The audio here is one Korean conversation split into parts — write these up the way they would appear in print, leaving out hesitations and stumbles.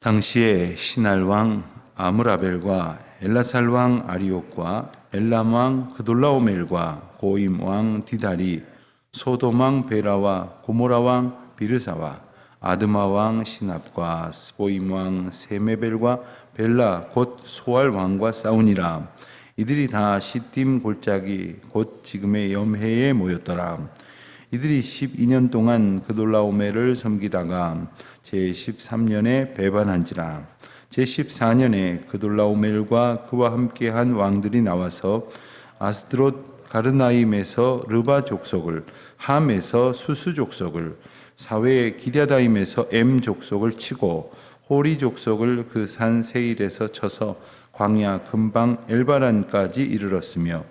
당시에 신할 왕 아므라벨과 엘라살 왕 아리옥과 엘람 왕 그돌라오멜과 고임 왕 디달이 소돔 왕 베라와 고모라 왕 비르사와 아드마 왕 시납과 스보임 왕 세메벨과 벨라 곧 소알 왕과 싸우니라. 이들이 다 시딤 골짜기 곧 지금의 염해에 모였더라. 이들이 12년 동안 그돌라오멜을 섬기다가 제13년에 배반한지라. 제14년에 그돌라오멜과 그와 함께한 왕들이 나와서 아스드롯 가르나임에서 르바 족속을, 함에서 수수 족속을, 사외 기랴다임에서 엠 족속을 치고 호리 족속을 그 산 세일에서 쳐서 광야 근방 엘바란까지 이르렀으며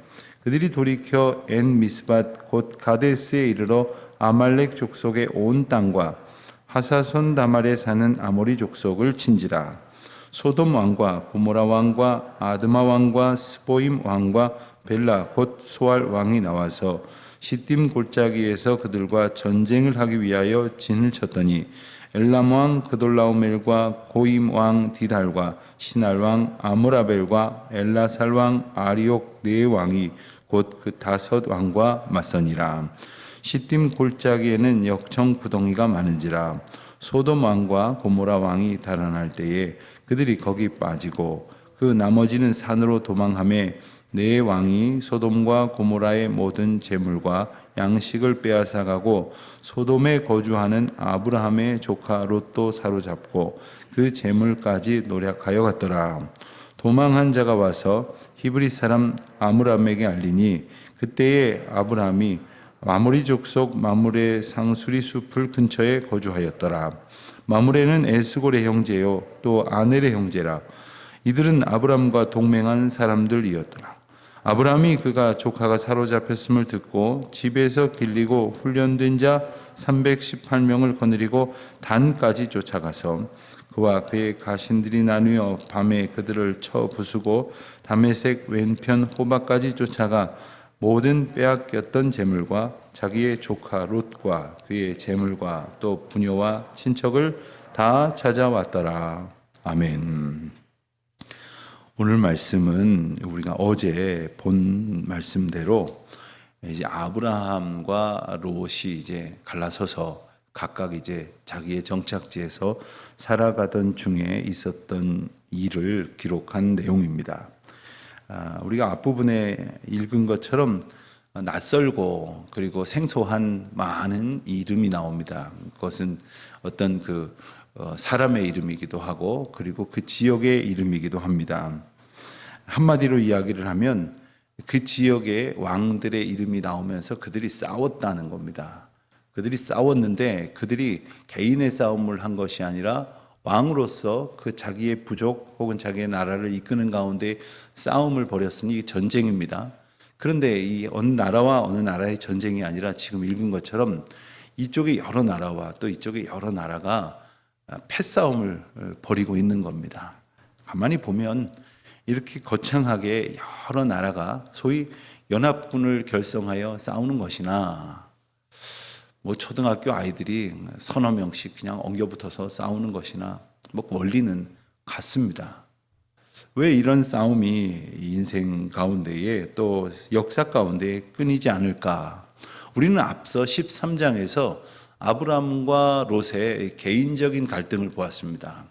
그들이 돌이켜 엔 미스밧 곧 가데스에 이르러 아말렉 족속의 온 땅과 하사손 다말에 사는 아모리 족속을 친지라. 소돔 왕과 고모라 왕과 아드마 왕과 스보임 왕과 벨라 곧 소알 왕이 나와서 시딤 골짜기에서 그들과 전쟁을 하기 위하여 진을 쳤더니 엘람 왕 그돌라오멜과 고임 왕 디달과 신할 왕 아므라벨과 엘라살 왕 아리옥 네 왕이 곧 그 다섯 왕과 맞서니라. 시딤 골짜기에는 역청 구덩이가 많은지라. 소돔 왕과 고모라 왕이 달아날 때에 그들이 거기 빠지고 그 나머지는 산으로 도망하매 네 왕이 소돔과 고모라의 모든 재물과 양식을 빼앗아가고 소돔에 거주하는 아브라함의 조카 롯도 사로잡고 그 재물까지 노략하여 갔더라. 도망한 자가 와서 히브리 사람 아므람에게 알리니 그때에 아브라함이 마므리 족속 마므레 상수리 숲을 근처에 거주하였더라. 마므레는 에스골의 형제요 또 아넬의 형제라. 이들은 아브람과 동맹한 사람들이었더라. 아브라함이 그가 조카가 사로잡혔음을 듣고 집에서 길리고 훈련된 자 318명을 거느리고 단까지 쫓아가서 그와 그의 가신들이 나뉘어 밤에 그들을 쳐 부수고 다메섹 왼편 호박까지 쫓아가 모든 빼앗겼던 재물과 자기의 조카 롯과 그의 재물과 또 부녀와 친척을 다 찾아왔더라. 아멘. 오늘 말씀은 우리가 어제 본 말씀대로 이제 아브라함과 롯이 이제 갈라서서 각각 이제 자기의 정착지에서 살아가던 중에 있었던 일을 기록한 내용입니다. 우리가 앞부분에 읽은 것처럼 낯설고 그리고 생소한 많은 이름이 나옵니다. 그것은 어떤 사람의 이름이기도 하고 그리고 그 지역의 이름이기도 합니다. 한마디로 이야기를 하면 그 지역의 왕들의 이름이 나오면서 그들이 싸웠다는 겁니다. 그들이 싸웠는데 그들이 개인의 싸움을 한 것이 아니라 왕으로서 그 자기의 부족 혹은 자기의 나라를 이끄는 가운데 싸움을 벌였으니 전쟁입니다. 그런데 이 어느 나라와 어느 나라의 전쟁이 아니라 지금 읽은 것처럼 이쪽에 여러 나라와 또 이쪽에 여러 나라가 패싸움을 벌이고 있는 겁니다. 가만히 보면 이렇게 거창하게 여러 나라가 소위 연합군을 결성하여 싸우는 것이나 초등학교 아이들이 서너 명씩 그냥 엉겨붙어서 싸우는 것이나 원리는 같습니다. 왜 이런 싸움이 인생 가운데에 또 역사 가운데에 끊이지 않을까? 우리는 앞서 13장에서 아브라함과 롯의 개인적인 갈등을 보았습니다.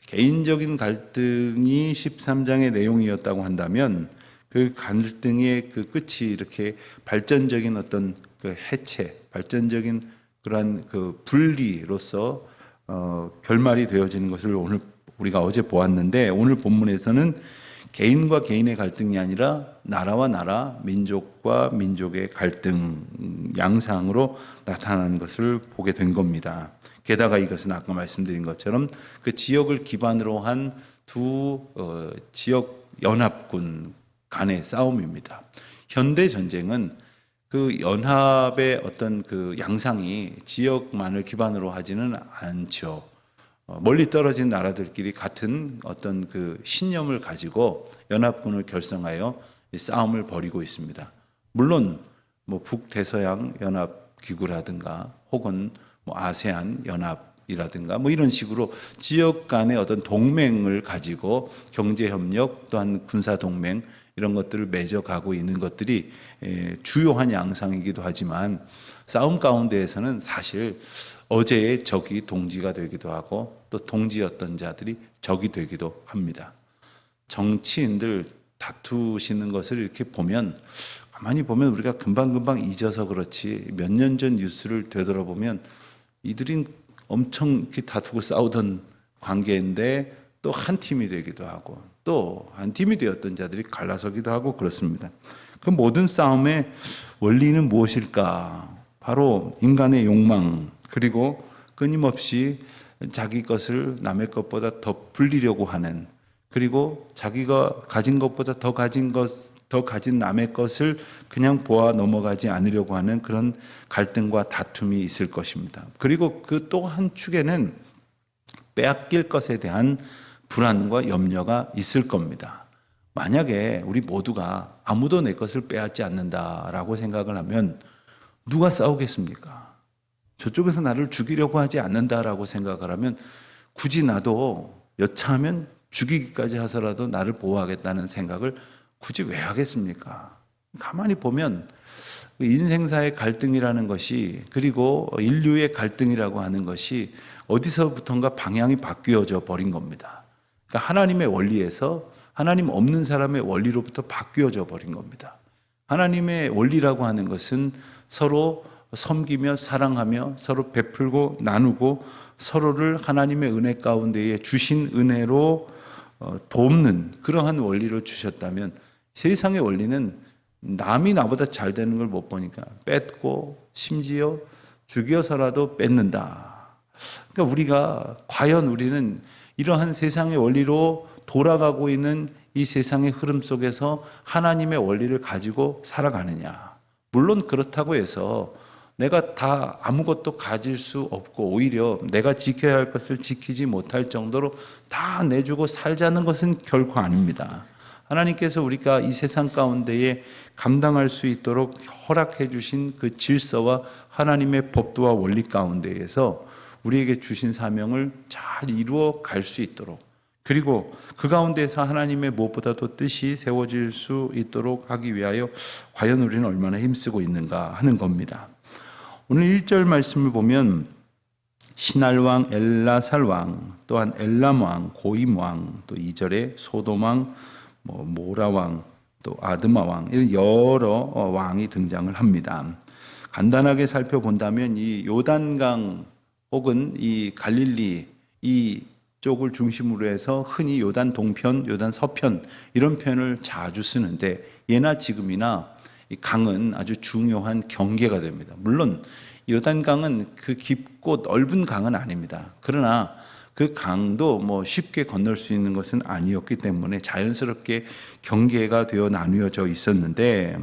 개인적인 갈등이 13장의 내용이었다고 한다면 그 갈등의 그 끝이 이렇게 발전적인 어떤 그 해체, 발전적인 그러한 그 분리로서 결말이 되어지는 것을 오늘 우리가 어제 보았는데 오늘 본문에서는 개인과 개인의 갈등이 아니라 나라와 나라, 민족과 민족의 갈등 양상으로 나타나는 것을 보게 된 겁니다. 게다가 이것은 아까 말씀드린 것처럼 그 지역을 기반으로 한 두 지역 연합군 간의 싸움입니다. 현대 전쟁은 그 연합의 어떤 그 양상이 지역만을 기반으로 하지는 않죠. 멀리 떨어진 나라들끼리 같은 어떤 그 신념을 가지고 연합군을 결성하여 싸움을 벌이고 있습니다. 물론 북대서양 연합 기구라든가 혹은 아세안 연합 이라든가 뭐 이런 식으로 지역 간의 어떤 동맹을 가지고 경제 협력 또한 군사 동맹 이런 것들을 맺어가고 있는 것들이 주요한 양상이기도 하지만 싸움 가운데에서는 사실 어제의 적이 동지가 되기도 하고 또 동지였던 자들이 적이 되기도 합니다. 정치인들 다투시는 것을 이렇게 보면 가만히 보면 우리가 금방금방 잊어서 그렇지 몇 년 전 뉴스를 되돌아보면 이들이 엄청 이렇게 다투고 싸우던 관계인데 또 한 팀이 되기도 하고 또 한 팀이 되었던 자들이 갈라서기도 하고 그렇습니다. 그 모든 싸움의 원리는 무엇일까? 바로 인간의 욕망 그리고 끊임없이 자기 것을 남의 것보다 더 불리려고 하는 그리고 자기가 가진 것보다 더 가진 남의 것을 그냥 보아 넘어가지 않으려고 하는 그런 갈등과 다툼이 있을 것입니다. 그리고 그 또 한 축에는 빼앗길 것에 대한 불안과 염려가 있을 겁니다. 만약에 우리 모두가 아무도 내 것을 빼앗지 않는다라고 생각을 하면 누가 싸우겠습니까? 저쪽에서 나를 죽이려고 하지 않는다라고 생각을 하면 굳이 나도 여차하면 죽이기까지 하서라도 나를 보호하겠다는 생각을 굳이 왜 하겠습니까? 가만히 보면 인생사의 갈등이라는 것이 그리고 인류의 갈등이라고 하는 것이 어디서부턴가 방향이 바뀌어져 버린 겁니다. 그러니까 하나님의 원리에서 하나님 없는 사람의 원리로부터 바뀌어져 버린 겁니다. 하나님의 원리라고 하는 것은 서로 섬기며 사랑하며 서로 베풀고 나누고 서로를 하나님의 은혜 가운데에 주신 은혜로 돕는 그러한 원리를 주셨다면 세상의 원리는 남이 나보다 잘 되는 걸 못 보니까 뺏고 심지어 죽여서라도 뺏는다. 그러니까 우리가 과연 우리는 이러한 세상의 원리로 돌아가고 있는 이 세상의 흐름 속에서 하나님의 원리를 가지고 살아가느냐. 물론 그렇다고 해서 내가 다 아무것도 가질 수 없고 오히려 내가 지켜야 할 것을 지키지 못할 정도로 다 내주고 살자는 것은 결코 아닙니다. 하나님께서 우리가 이 세상 가운데에 감당할 수 있도록 허락해 주신 그 질서와 하나님의 법도와 원리 가운데에서 우리에게 주신 사명을 잘 이루어 갈 수 있도록 그리고 그 가운데서 하나님의 무엇보다도 뜻이 세워질 수 있도록 하기 위하여 과연 우리는 얼마나 힘쓰고 있는가 하는 겁니다. 오늘 1절 말씀을 보면 시날왕, 엘라살왕, 또한 엘람왕, 고임왕, 또 2절에 소돔왕, 모라왕, 또 아드마왕 이런 여러 왕이 등장을 합니다. 간단하게 살펴본다면 이 요단강 혹은 이 갈릴리 이 쪽을 중심으로 해서 흔히 요단 동편, 요단 서편 이런 표현을 자주 쓰는데 예나 지금이나 이 강은 아주 중요한 경계가 됩니다. 물론 요단강은 그 깊고 넓은 강은 아닙니다. 그러나 그 강도 쉽게 건널 수 있는 것은 아니었기 때문에 자연스럽게 경계가 되어 나누어져 있었는데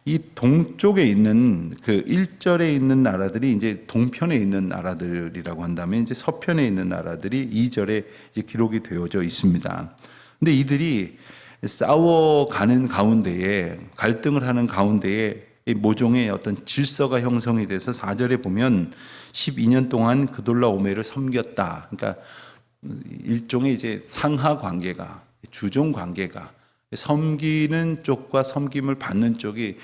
이 동쪽에 있는 그 1절에 있는 나라들이 이제 동편에 있는 나라들이라고 한다면 이제 서편에 있는 나라들이 2절에 이제 기록이 되어져 있습니다. 근데 이들이 싸워가는 가운데에 갈등을 하는 가운데에 모종의 어떤 질서가 형성이 돼서 4절에 보면 12년 동안 그돌라오메를 섬겼다. 그러니까 일종의 이제 상하 관계가 주종 관계가 섬기는 쪽과 섬김을 받는 쪽이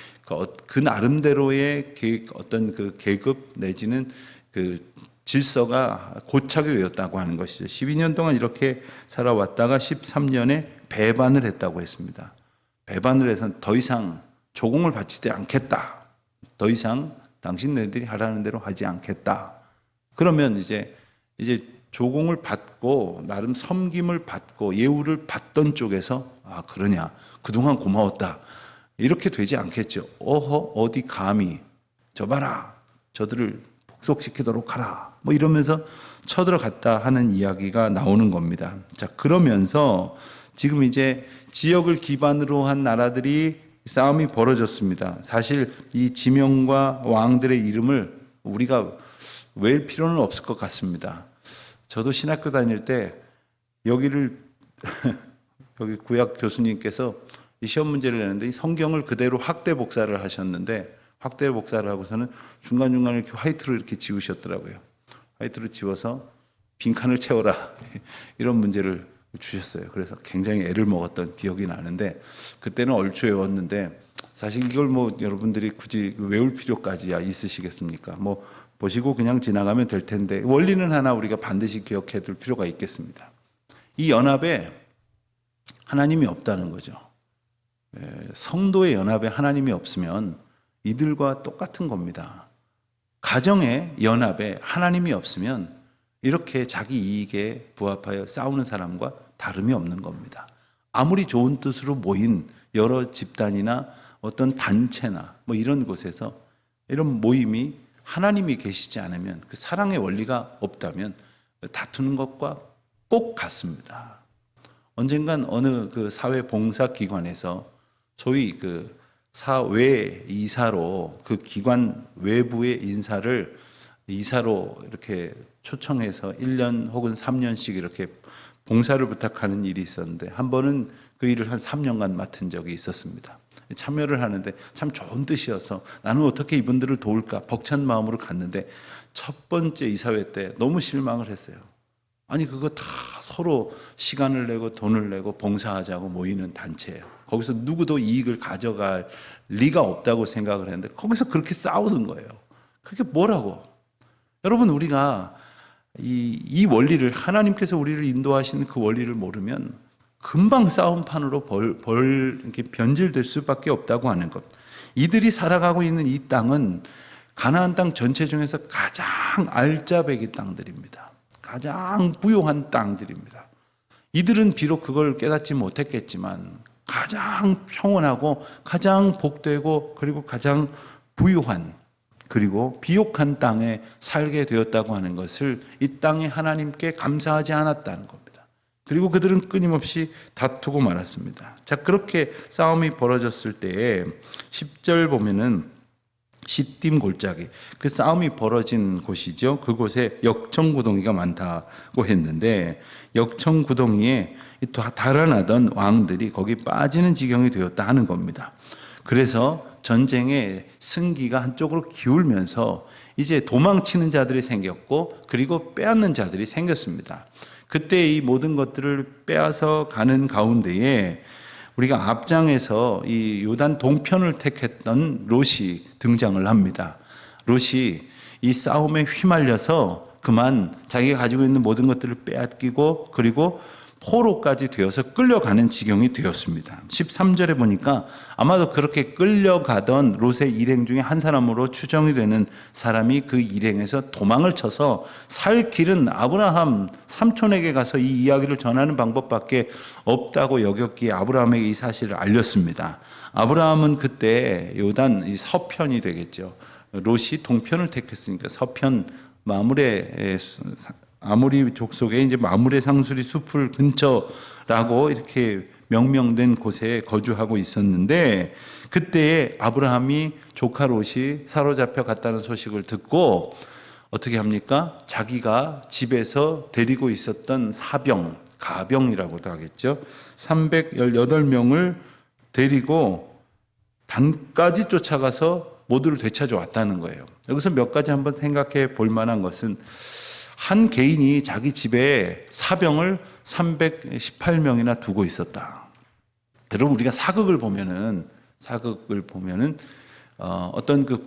그 나름대로의 어떤 그 계급 내지는 그 질서가 고착이 되었다고 하는 것이죠. 12년 동안 이렇게 살아왔다가 13년에 배반을 했다고 했습니다. 배반을 해서 더 이상 조공을 바치지 않겠다. 더 이상 당신네들이 하라는 대로 하지 않겠다. 그러면 이제 조공을 받고 나름 섬김을 받고 예우를 받던 쪽에서 그러냐 그동안 고마웠다 이렇게 되지 않겠죠. 어디 감히 저 봐라 저들을 복속시키도록 하라 이러면서 쳐들어갔다 하는 이야기가 나오는 겁니다. 자, 그러면서 지금 이제 지역을 기반으로 한 나라들이 싸움이 벌어졌습니다. 사실 이 지명과 왕들의 이름을 우리가 외울 필요는 없을 것 같습니다. 저도 신학교 다닐 때 여기 구약 교수님께서 이 시험 문제를 내는데 이 성경을 그대로 확대 복사를 하셨는데 확대 복사를 하고서는 중간중간에 이렇게 화이트로 이렇게 지우셨더라고요. 화이트로 지워서 빈칸을 채워라 이런 문제를 주셨어요. 그래서 굉장히 애를 먹었던 기억이 나는데 그때는 얼추 외웠는데 사실 이걸 뭐 여러분들이 굳이 외울 필요까지야 있으시겠습니까? 뭐 보시고 그냥 지나가면 될 텐데 원리는 하나 우리가 반드시 기억해 둘 필요가 있겠습니다. 이 연합에 하나님이 없다는 거죠. 성도의 연합에 하나님이 없으면 이들과 똑같은 겁니다. 가정의 연합에 하나님이 없으면 이렇게 자기 이익에 부합하여 싸우는 사람과 다름이 없는 겁니다. 아무리 좋은 뜻으로 모인 여러 집단이나 어떤 단체나 뭐 이런 곳에서 이런 모임이 하나님이 계시지 않으면 그 사랑의 원리가 없다면 다투는 것과 꼭 같습니다. 언젠간 어느 그 사회 봉사 기관에서 소위 그 사외 이사로 그 기관 외부의 인사를 이사로 이렇게 초청해서 1년 혹은 3년씩 이렇게 봉사를 부탁하는 일이 있었는데 한 번은 그 일을 한 3년간 맡은 적이 있었습니다. 참여를 하는데 참 좋은 뜻이어서 나는 어떻게 이분들을 도울까 벅찬 마음으로 갔는데 첫 번째 이사회 때 너무 실망을 했어요. 아니 그거 다 서로 시간을 내고 돈을 내고 봉사하자고 모이는 단체예요. 거기서 누구도 이익을 가져갈 리가 없다고 생각을 했는데 거기서 그렇게 싸우는 거예요. 그게 뭐라고? 여러분 우리가 이 원리를 하나님께서 우리를 인도하시는 그 원리를 모르면 금방 싸움판으로 이렇게 변질될 수밖에 없다고 하는 것. 이들이 살아가고 있는 이 땅은 가나안 땅 전체 중에서 가장 알짜배기 땅들입니다. 가장 부요한 땅들입니다. 이들은 비록 그걸 깨닫지 못했겠지만 가장 평온하고 가장 복되고 그리고 가장 부유한 그리고 비옥한 땅에 살게 되었다고 하는 것을 이 땅에 하나님께 감사하지 않았다는 겁니다. 그리고 그들은 끊임없이 다투고 말았습니다. 자, 그렇게 싸움이 벌어졌을 때에 10절 보면은 시딤 골짜기, 그 싸움이 벌어진 곳이죠. 그곳에 역청구덩이가 많다고 했는데 역청구덩이에 달아나던 왕들이 거기 빠지는 지경이 되었다 하는 겁니다. 그래서 전쟁의 승기가 한쪽으로 기울면서 이제 도망치는 자들이 생겼고 그리고 빼앗는 자들이 생겼습니다. 그때 이 모든 것들을 빼앗아 가는 가운데에 우리가 앞장에서 이 요단 동편을 택했던 롯이 등장을 합니다. 롯이 이 싸움에 휘말려서 그만 자기가 가지고 있는 모든 것들을 빼앗기고 그리고 포로까지 되어서 끌려가는 지경이 되었습니다. 13절에 보니까 아마도 그렇게 끌려가던 롯의 일행 중에 한 사람으로 추정이 되는 사람이 그 일행에서 도망을 쳐서 살 길은 아브라함 삼촌에게 가서 이 이야기를 전하는 방법밖에 없다고 여겼기에 아브라함에게 이 사실을 알렸습니다. 아브라함은 그때 요단 이 서편이 되겠죠. 롯이 동편을 택했으니까 서편 마므레 아모리 족속의 이제 마므레 상수리 숲을 근처라고 이렇게 명명된 곳에 거주하고 있었는데 그때에 아브라함이 조카 롯이 사로잡혀 갔다는 소식을 듣고 어떻게 합니까? 자기가 집에서 데리고 있었던 사병, 가병이라고도 하겠죠. 318명을 데리고 단까지 쫓아가서 모두를 되찾아 왔다는 거예요. 여기서 몇 가지 한번 생각해 볼 만한 것은 한 개인이 자기 집에 사병을 318명이나 두고 있었다. 여러분 우리가 사극을 보면은 어떤 그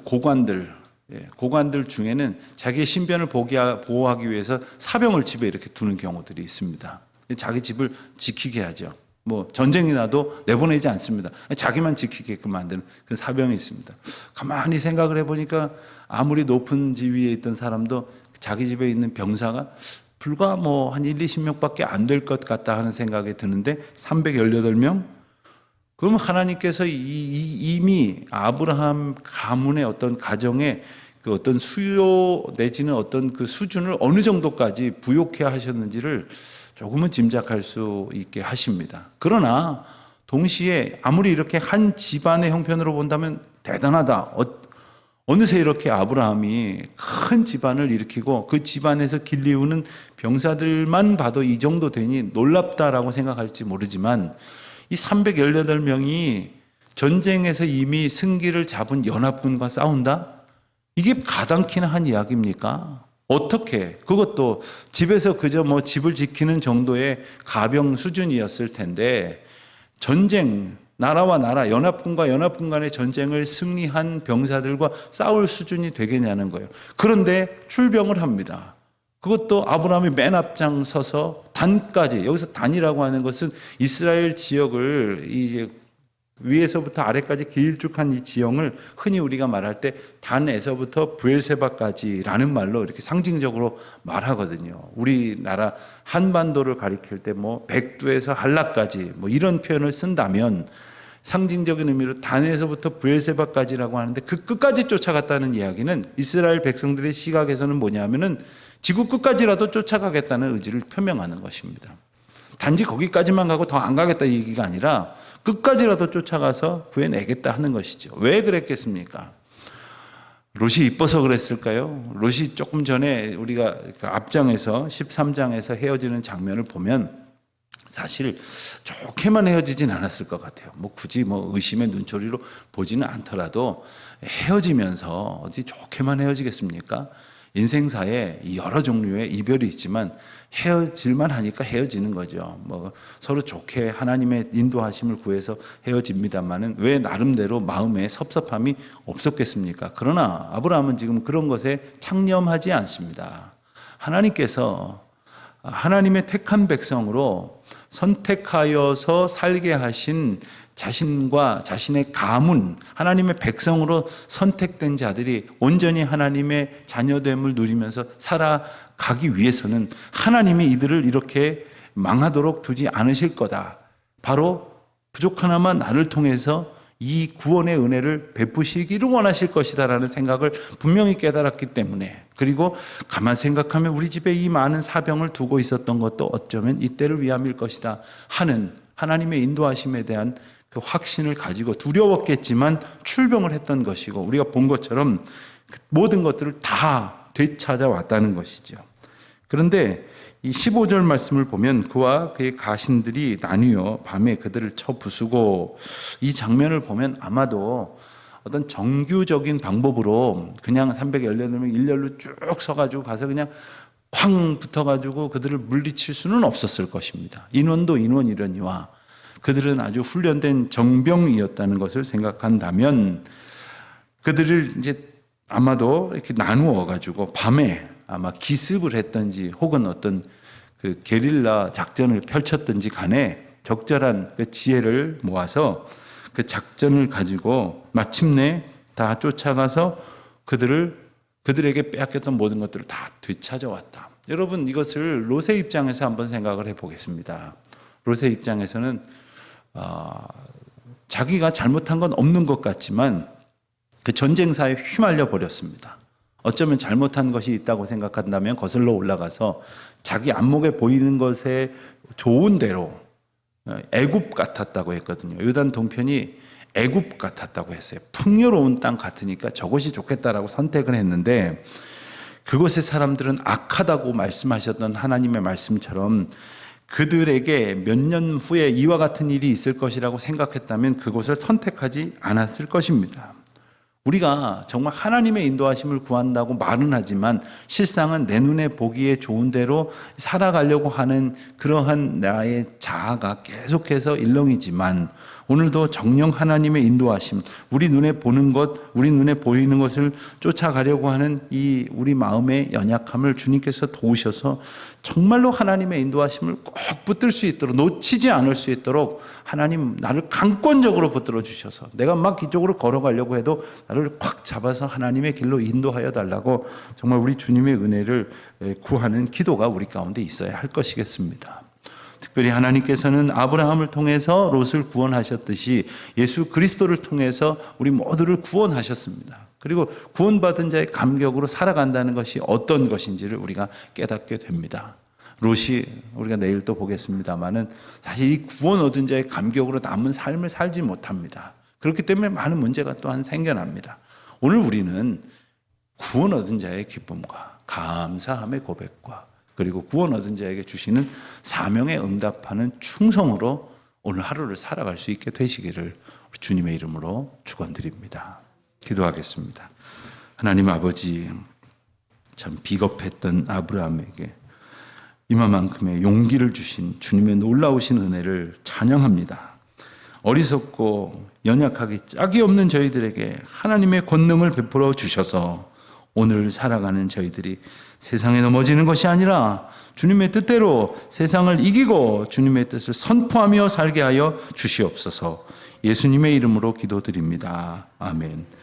고관들 중에는 자기의 신변을 보호하기 위해서 사병을 집에 이렇게 두는 경우들이 있습니다. 자기 집을 지키게 하죠. 뭐 전쟁이 나도 내보내지 않습니다. 자기만 지키게끔 만드는 그 사병이 있습니다. 가만히 생각을 해보니까 아무리 높은 지위에 있던 사람도 자기 집에 있는 병사가 불과 뭐 한 1, 20명밖에 안 될 것 같다 하는 생각이 드는데 318명? 그러면 하나님께서 이미 아브라함 가문의 어떤 가정의 그 어떤 수요 내지는 어떤 그 수준을 어느 정도까지 부욕해 하셨는지를 조금은 짐작할 수 있게 하십니다. 그러나 동시에 아무리 이렇게 한 집안의 형편으로 본다면 대단하다. 어느새 이렇게 아브라함이 큰 집안을 일으키고 그 집안에서 길리우는 병사들만 봐도 이 정도 되니 놀랍다라고 생각할지 모르지만 이 318명이 전쟁에서 이미 승기를 잡은 연합군과 싸운다? 이게 가당키나 한 이야기입니까? 어떻게, 그것도 집에서 그저 뭐 집을 지키는 정도의 가병 수준이었을 텐데, 전쟁, 나라와 나라, 연합군과 연합군 간의 전쟁을 승리한 병사들과 싸울 수준이 되겠냐는 거예요. 그런데 출병을 합니다. 그것도 아브라함이 맨 앞장 서서 단까지, 여기서 단이라고 하는 것은 이스라엘 지역을 이제 위에서부터 아래까지 길쭉한 이 지형을 흔히 우리가 말할 때 단에서부터 브엘세바까지라는 말로 이렇게 상징적으로 말하거든요. 우리나라 한반도를 가리킬 때 뭐 백두에서 한라까지 뭐 이런 표현을 쓴다면 상징적인 의미로 단에서부터 브엘세바까지라고 하는데 그 끝까지 쫓아갔다는 이야기는 이스라엘 백성들의 시각에서는 뭐냐면은 지구 끝까지라도 쫓아가겠다는 의지를 표명하는 것입니다. 단지 거기까지만 가고 더 안 가겠다 이 얘기가 아니라 끝까지라도 쫓아가서 구해내겠다 하는 것이죠. 왜 그랬겠습니까? 롯이 이뻐서 그랬을까요? 롯이 조금 전에 우리가 앞장에서 13장에서 헤어지는 장면을 보면 사실 좋게만 헤어지진 않았을 것 같아요. 뭐 굳이 뭐 의심의 눈초리로 보지는 않더라도 헤어지면서 어디 좋게만 헤어지겠습니까? 인생사에 여러 종류의 이별이 있지만 헤어질만 하니까 헤어지는 거죠. 뭐 서로 좋게 하나님의 인도하심을 구해서 헤어집니다만은 왜 나름대로 마음에 섭섭함이 없었겠습니까? 그러나 아브라함은 지금 그런 것에 창념하지 않습니다. 하나님께서 하나님의 택한 백성으로 선택하여서 살게 하신 자신과 자신의 가문, 하나님의 백성으로 선택된 자들이 온전히 하나님의 자녀됨을 누리면서 살아가기 위해서는 하나님이 이들을 이렇게 망하도록 두지 않으실 거다. 바로 부족 하나만 나를 통해서 이 구원의 은혜를 베푸시기를 원하실 것이다라는 생각을 분명히 깨달았기 때문에, 그리고 가만 생각하면 우리 집에 이 많은 사병을 두고 있었던 것도 어쩌면 이때를 위함일 것이다 하는 하나님의 인도하심에 대한 그 확신을 가지고 두려웠겠지만 출병을 했던 것이고, 우리가 본 것처럼 모든 것들을 다 되찾아왔다는 것이죠. 그런데 이 15절 말씀을 보면 그와 그의 가신들이 나뉘어 밤에 그들을 쳐 부수고, 이 장면을 보면 아마도 어떤 정규적인 방법으로 그냥 318명 일렬로 쭉 서가지고 가서 그냥 쾅 붙어가지고 그들을 물리칠 수는 없었을 것입니다. 인원도 인원이려니와 그들은 아주 훈련된 정병이었다는 것을 생각한다면 그들을 이제 아마도 이렇게 나누어 가지고 밤에 아마 기습을 했든지 혹은 어떤 그 게릴라 작전을 펼쳤든지 간에 적절한 그 지혜를 모아서 그 작전을 가지고 마침내 다 쫓아가서 그들에게 빼앗겼던 모든 것들을 다 되찾아왔다. 여러분, 이것을 롯의 입장에서 한번 생각을 해보겠습니다. 롯의 입장에서는 자기가 잘못한 건 없는 것 같지만 그 전쟁사에 휘말려 버렸습니다. 어쩌면 잘못한 것이 있다고 생각한다면 거슬러 올라가서 자기 안목에 보이는 것에 좋은 대로 애굽 같았다고 했거든요. 요단 동편이 애굽 같았다고 했어요. 풍요로운 땅 같으니까 저것이 좋겠다라고 선택을 했는데, 그곳의 사람들은 악하다고 말씀하셨던 하나님의 말씀처럼 그들에게 몇 년 후에 이와 같은 일이 있을 것이라고 생각했다면 그곳을 선택하지 않았을 것입니다. 우리가 정말 하나님의 인도하심을 구한다고 말은 하지만 실상은 내 눈에 보기에 좋은 대로 살아가려고 하는 그러한 나의 자아가 계속해서 일렁이지만, 오늘도 정령 하나님의 인도하심, 우리 눈에 보는 것, 우리 눈에 보이는 것을 쫓아가려고 하는 이 우리 마음의 연약함을 주님께서 도우셔서 정말로 하나님의 인도하심을 꼭 붙들 수 있도록, 놓치지 않을 수 있도록 하나님 나를 강권적으로 붙들어 주셔서 내가 막 이쪽으로 걸어가려고 해도 나를 꽉 잡아서 하나님의 길로 인도하여 달라고 정말 우리 주님의 은혜를 구하는 기도가 우리 가운데 있어야 할 것이겠습니다. 특별히 하나님께서는 아브라함을 통해서 롯을 구원하셨듯이 예수 그리스도를 통해서 우리 모두를 구원하셨습니다. 그리고 구원받은 자의 감격으로 살아간다는 것이 어떤 것인지를 우리가 깨닫게 됩니다. 롯이 우리가 내일 또 보겠습니다만은 사실 이 구원 얻은 자의 감격으로 남은 삶을 살지 못합니다. 그렇기 때문에 많은 문제가 또한 생겨납니다. 오늘 우리는 구원 얻은 자의 기쁨과 감사함의 고백과 그리고 구원 얻은 자에게 주시는 사명에 응답하는 충성으로 오늘 하루를 살아갈 수 있게 되시기를 우리 주님의 이름으로 축원드립니다. 기도하겠습니다. 하나님 아버지, 참 비겁했던 아브라함에게 이만큼의 용기를 주신 주님의 놀라우신 은혜를 찬양합니다. 어리석고 연약하기 짝이 없는 저희들에게 하나님의 권능을 베풀어 주셔서 오늘 살아가는 저희들이 세상에 넘어지는 것이 아니라 주님의 뜻대로 세상을 이기고 주님의 뜻을 선포하며 살게 하여 주시옵소서. 예수님의 이름으로 기도드립니다. 아멘.